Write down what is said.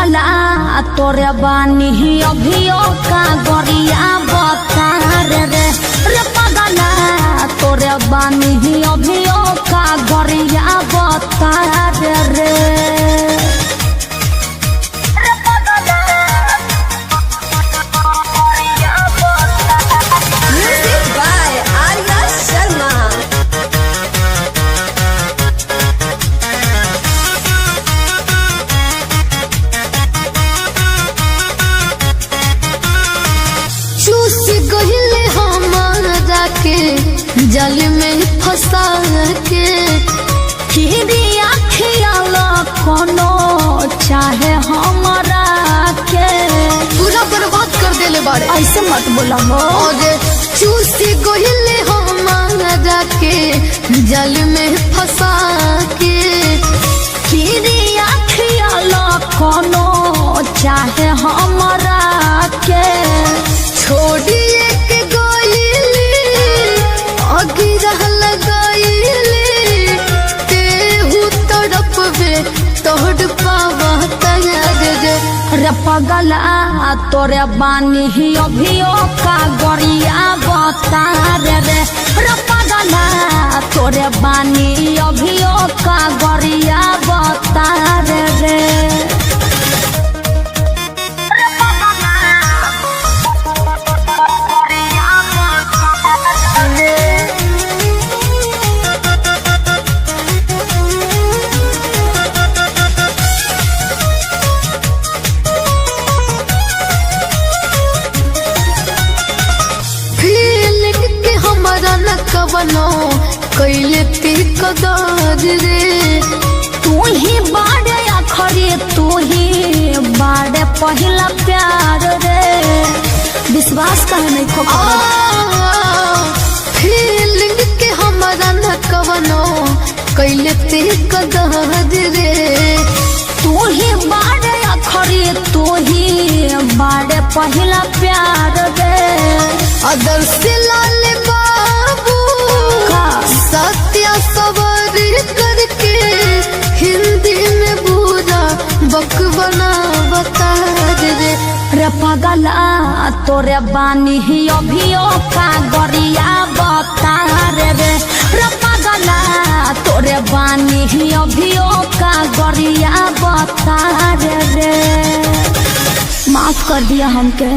पगला तोरे बानी अभियो का गरिया बता रे रे पगला तोरे बानी अभियो का गरिया बता रे जल में फंसा के खिरिया खियाला कोनो चाहे हमारा के पूरा बर्बाद कर देले बारे। ऐसे मत बोला हो और चूसी गोहिले हमारा के जल में फंसा के खिरिया खियाला कोनो चाहे हमारा के छोड़िए के गोइली गिरह लगाइले तेहू तड़प वे तोड़ पावा तैयार रे पगला तोरे बानी अभियो का गरिया बता रे रे पगला तोरे बानी अभियो का गरिया बता रे कवनो कैले ते कदर रे तू ही बाड़े आखरी तू ही बाड़े पहला प्यार रे विश्वास कहे नहीं खो फीलिंग के हमारा न कवनो कैले ते कदर रे तू ही बाड़े आखरी तू ही बाड़े पहला प्यार रे अदर से लाल सत्या सवार करके हिंदी में पूरा बक बना बता रे पगला तोरे बानी अभियो का गरिया बता रे पगला तोरे बानी अभियो का गरिया बता रे माफ कर दिया हमके।